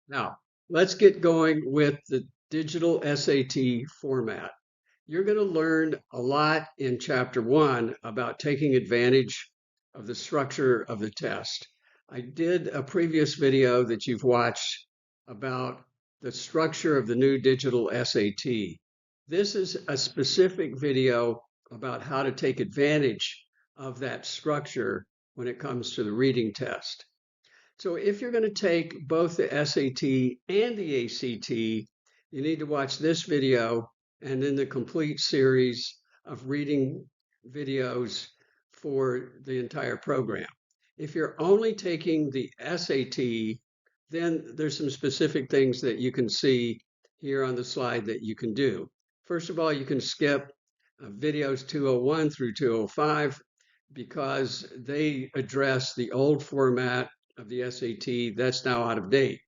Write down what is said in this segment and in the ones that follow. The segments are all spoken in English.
Now, let's get going with the digital SAT format. You're going to learn a lot in chapter one about taking advantage of the structure of the test. I did a previous video that you've watched about the structure of the new digital SAT. This is a specific video about how to take advantage of that structure when it comes to the reading test. So if you're going to take both the SAT and the ACT, you need to watch this video and then the complete series of reading videos for the entire program. If you're only taking the SAT, then there's some specific things that you can see here on the slide that you can do. First of all, you can skip videos 201 through 205 because they address the old format of the SAT. That's now out of date.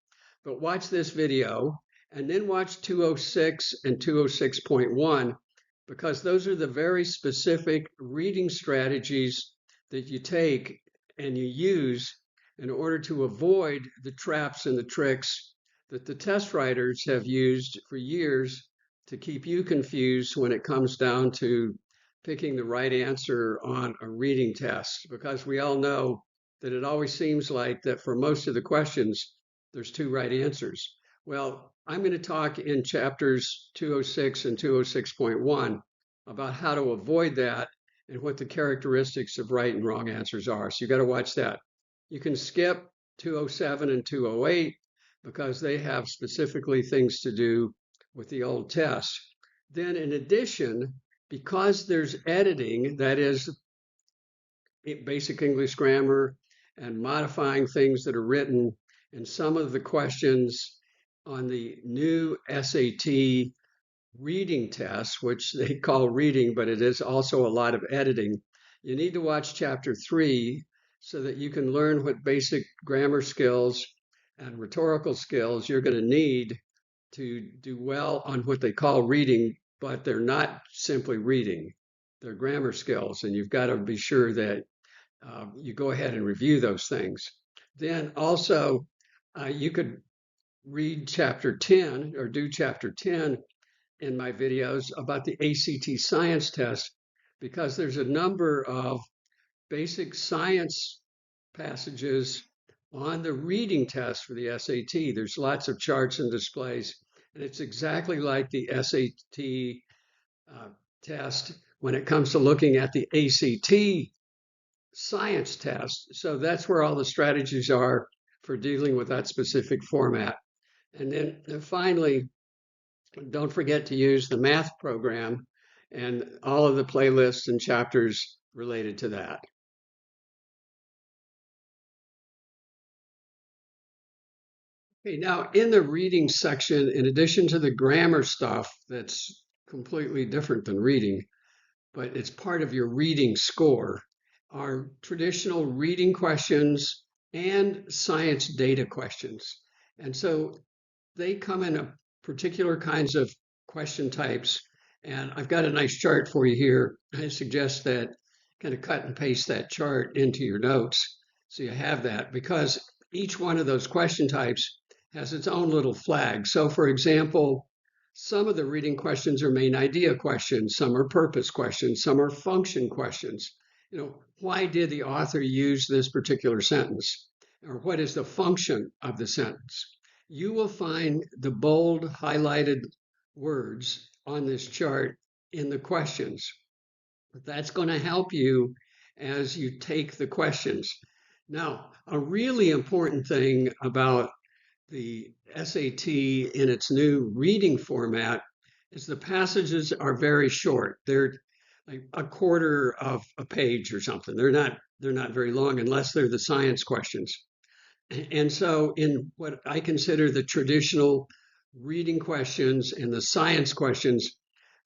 But watch this video and then watch 206 and 206.1 because those are the very specific reading strategies that you take and you use in order to avoid the traps and the tricks that the test writers have used for years to keep you confused when it comes down to picking the right answer on a reading test, because we all know that it always seems like that for most of the questions, there's two right answers. Well, I'm going to talk in chapters 206 and 206.1 about how to avoid that and what the characteristics of right and wrong answers are. So you got to watch that. You can skip 207 and 208 because they have specifically things to do with the old test. Then in addition, because there's editing, that is basic English grammar and modifying things that are written, and some of the questions on the new SAT reading test, which they call reading, but it is also a lot of editing. You need to watch chapter 3 so that you can learn what basic grammar skills and rhetorical skills you're going to need to do well on what they call reading, but they're not simply reading. They're grammar skills, and you've got to be sure that you go ahead and review those things. Then also, you could read chapter 10 or do chapter 10 in my videos about the ACT science test because there's a number of basic science passages on the reading test for the SAT. There's lots of charts and displays, and it's exactly like the SAT test when it comes to looking at the ACT science test. So that's where all the strategies are for dealing with that specific format. And then finally, don't forget to use the math program and all of the playlists and chapters related to that. Okay, now in the reading section, in addition to the grammar stuff that's completely different than reading, but it's part of your reading score, are traditional reading questions and science data questions. And so they come in a particular kinds of question types. And I've got a nice chart for you here. I suggest that kind of cut and paste that chart into your notes so you have that, because each one of those question types has its own little flag. So for example, some of the reading questions are main idea questions, some are purpose questions, some are function questions. Why did the author use this particular sentence? Or what is the function of the sentence? You will find the bold highlighted words on this chart in the questions. That's going to help you as you take the questions. Now, a really important thing about the SAT in its new reading format is the passages are very short. They're like a quarter of a page or something. They're not very long unless they're the science questions. And so in what I consider the traditional reading questions and the science questions,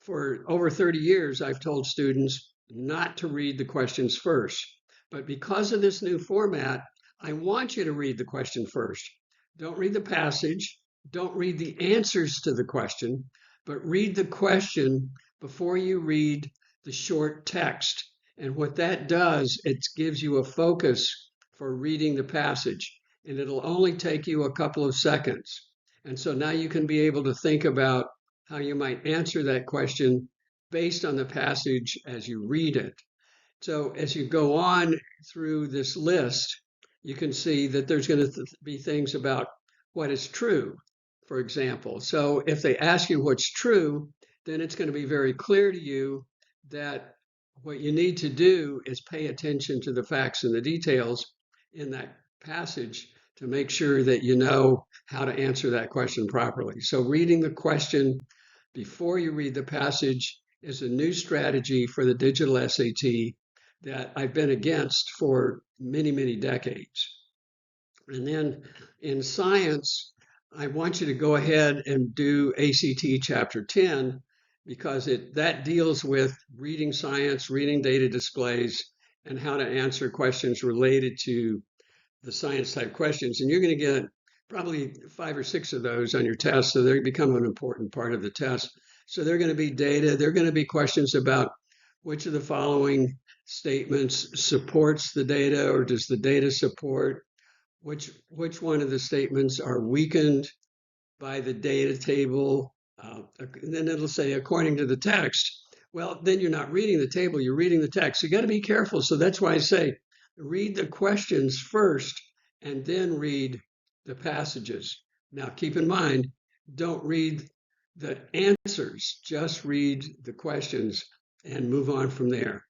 for over 30 years, I've told students not to read the questions first. But because of this new format, I want you to read the question first. Don't read the passage. Don't read the answers to the question, but read the question before you read the short text. And what that does, it gives you a focus for reading the passage. and it'll only take you a couple of seconds. And so now you can be able to think about how you might answer that question based on the passage as you read it. So as you go on through this list, you can see that there's going to be things about what is true, for example. So if they ask you what's true, then it's going to be very clear to you that what you need to do is pay attention to the facts and the details in that passage to make sure that you know how to answer that question properly. So reading the question before you read the passage is a new strategy for the digital SAT that I've been against for many, many decades. And then in science, I want you to go ahead and do ACT Chapter 10 because that deals with reading science, reading data displays, and how to answer questions related to the science type questions. And you're going to get probably 5 or 6 of those on your test, so they become an important part of the test. So they're going to be data. They're going to be questions about which of the following statements supports the data, or does the data support? Which one of the statements are weakened by the data table? And then it'll say according to the text. Well, then you're not reading the table, you're reading the text. You got to be careful. So that's why I say read the questions first and then read the passages. Now, keep in mind, don't read the answers, just read the questions and move on from there.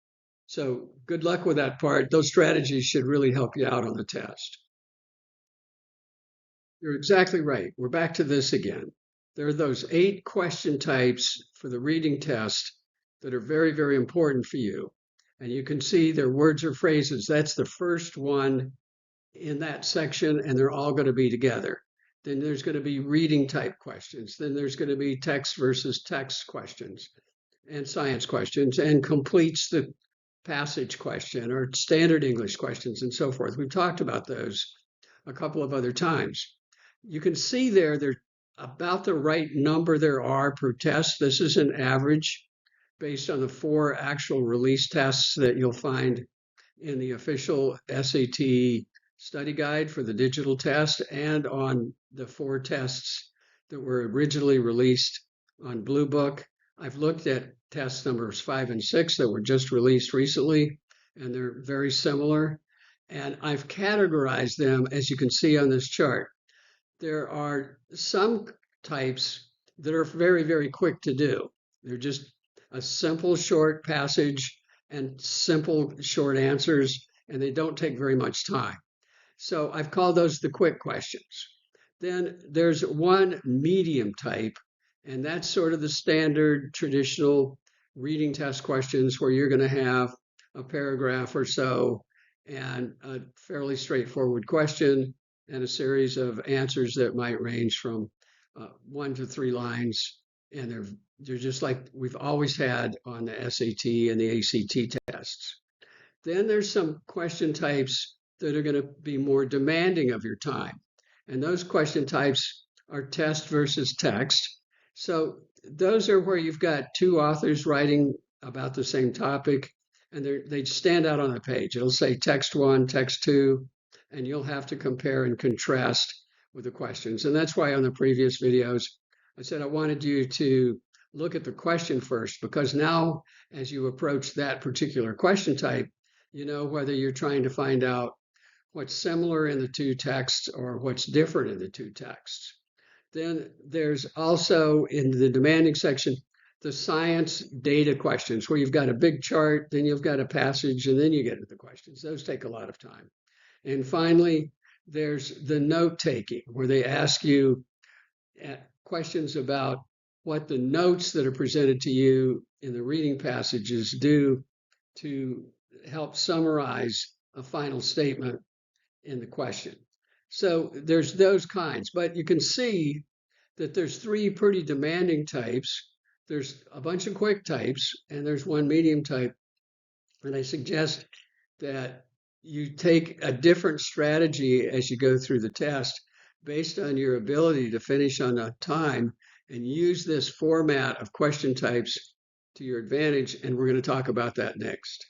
So good luck with that part. Those strategies should really help you out on the test. You're exactly right. We're back to this again. There are those 8 question types for the reading test that are very, very important for you. And you can see they're words or phrases. That's the first one in that section, and they're all going to be together. Then there's going to be reading type questions. Then there's going to be text versus text questions and science questions, and completes the passage question or standard English questions and so forth. We've talked about those a couple of other times. You can see there, they're about the right number there are per test. This is an average based on the 4 actual release tests that you'll find in the official SAT study guide for the digital test and on the 4 tests that were originally released on Blue Book. I've looked at test numbers 5 and 6 that were just released recently, and they're very similar. And I've categorized them, as you can see on this chart. There are some types that are very, very quick to do. They're just a simple short passage and simple short answers, and they don't take very much time. So I've called those the quick questions. Then there's one medium type, and that's sort of the standard traditional reading test questions where you're going to have a paragraph or so and a fairly straightforward question and a series of answers that might range from 1 to 3 lines. And they're just like we've always had on the SAT and the ACT tests. Then there's some question types that are going to be more demanding of your time. And those question types are test versus text. So those are where you've got 2 authors writing about the same topic, and they stand out on the page. It'll say text 1, text 2, and you'll have to compare and contrast with the questions. And that's why on the previous videos, I said I wanted you to look at the question first, because now as you approach that particular question type, you know whether you're trying to find out what's similar in the 2 texts or what's different in the 2 texts. Then there's also in the demanding section, the science data questions, where you've got a big chart, then you've got a passage, and then you get to the questions. Those take a lot of time. And finally, there's the note taking, where they ask you questions about what the notes that are presented to you in the reading passages do to help summarize a final statement in the question. So there's those kinds, but you can see that there's 3 pretty demanding types. There's a bunch of quick types, and there's 1 medium type. And I suggest that you take a different strategy as you go through the test based on your ability to finish on a time, and use this format of question types to your advantage. And we're going to talk about that next.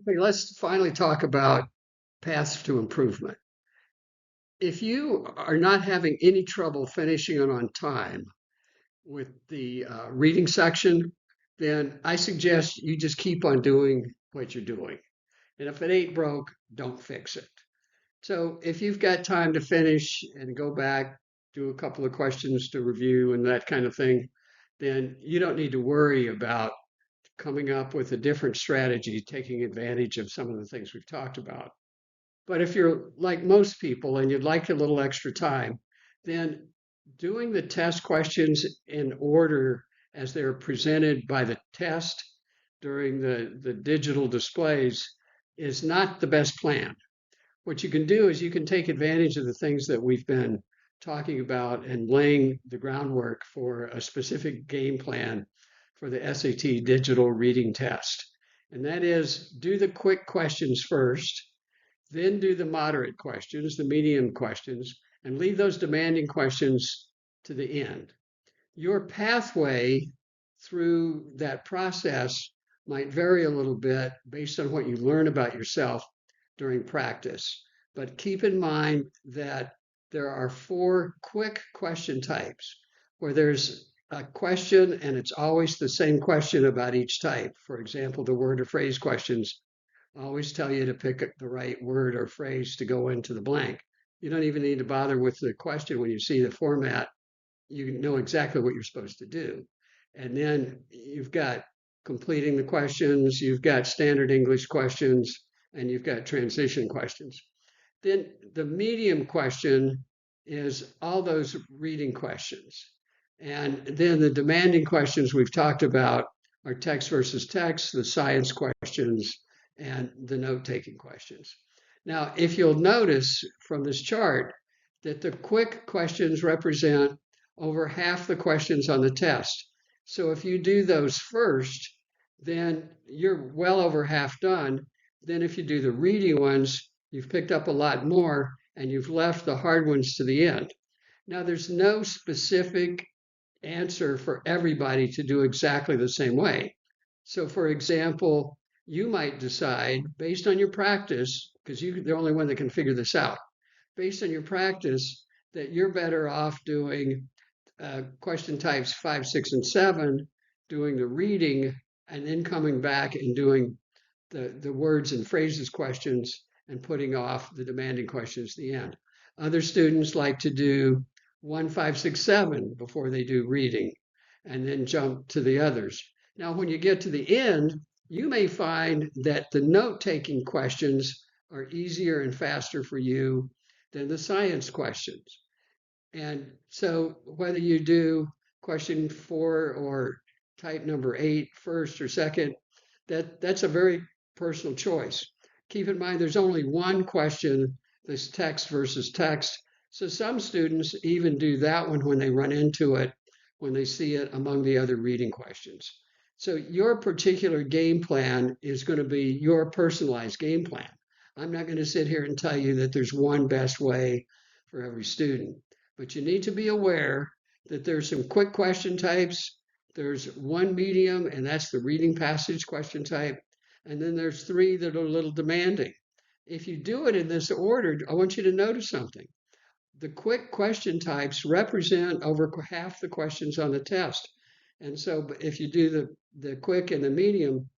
Okay, let's finally talk about paths to improvement. If you are not having any trouble finishing it on time with the reading section, then I suggest you just keep on doing what you're doing. And if it ain't broke, don't fix it. So if you've got time to finish and go back, do a couple of questions to review and that kind of thing, then you don't need to worry about coming up with a different strategy, taking advantage of some of the things we've talked about. But if you're like most people and you'd like a little extra time, then doing the test questions in order as they're presented by the test during the digital displays is not the best plan. What you can do is you can take advantage of the things that we've been talking about and laying the groundwork for a specific game plan for the SAT digital reading test. And that is do the quick questions first, then do the moderate questions, the medium questions, and leave those demanding questions to the end. Your pathway through that process might vary a little bit based on what you learn about yourself during practice. But keep in mind that there are 4 quick question types where there's a question and it's always the same question about each type. For example, the word or phrase questions always tell you to pick the right word or phrase to go into the blank. You don't even need to bother with the question when you see the format. You know exactly what you're supposed to do. And then you've got completing the questions, you've got standard English questions, and you've got transition questions. Then the medium question is all those reading questions. And then the demanding questions we've talked about are text versus text, the science questions, and the note-taking questions. Now, if you'll notice from this chart that the quick questions represent over half the questions on the test. So if you do those first, then you're well over half done. Then if you do the reading ones, you've picked up a lot more and you've left the hard ones to the end. Now, there's no specific answer for everybody to do exactly the same way. So for example, you might decide based on your practice, because you're the only one that can figure this out, based on your practice, that you're better off doing question types 5, 6, and 7, doing the reading, and then coming back and doing the words and phrases questions and putting off the demanding questions at the end. Other students like to do 1, 5, 6, 7 before they do reading and then jump to the others. Now, when you get to the end, you may find that the note-taking questions are easier and faster for you than the science questions. And so whether you do question 4 or type number 8 first or second, that's a very personal choice. Keep in mind there's only one question, this text versus text. So some students even do that one when they run into it, when they see it among the other reading questions. So your particular game plan is going to be your personalized game plan. I'm not going to sit here and tell you that there's one best way for every student. But you need to be aware that there's some quick question types. There's one medium, and that's the reading passage question type. And then there's 3 that are a little demanding. If you do it in this order, I want you to notice something. The quick question types represent over half the questions on the test. And so if you do the quick and the medium,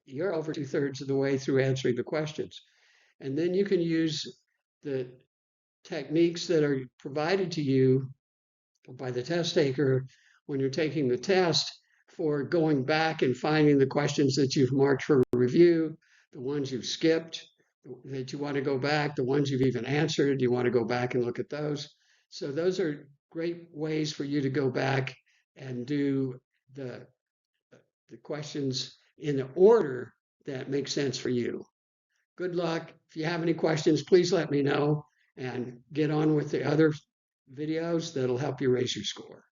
you're over 2/3 of the way through answering the questions. And then you can use the techniques that are provided to you by the test taker when you're taking the test for going back and finding the questions that you've marked for review, the ones you've skipped, that you want to go back, the ones you've even answered, you want to go back and look at those. So those are great ways for you to go back and do the questions in the order that makes sense for you. Good luck. If you have any questions, please let me know and get on with the other videos that'll help you raise your score.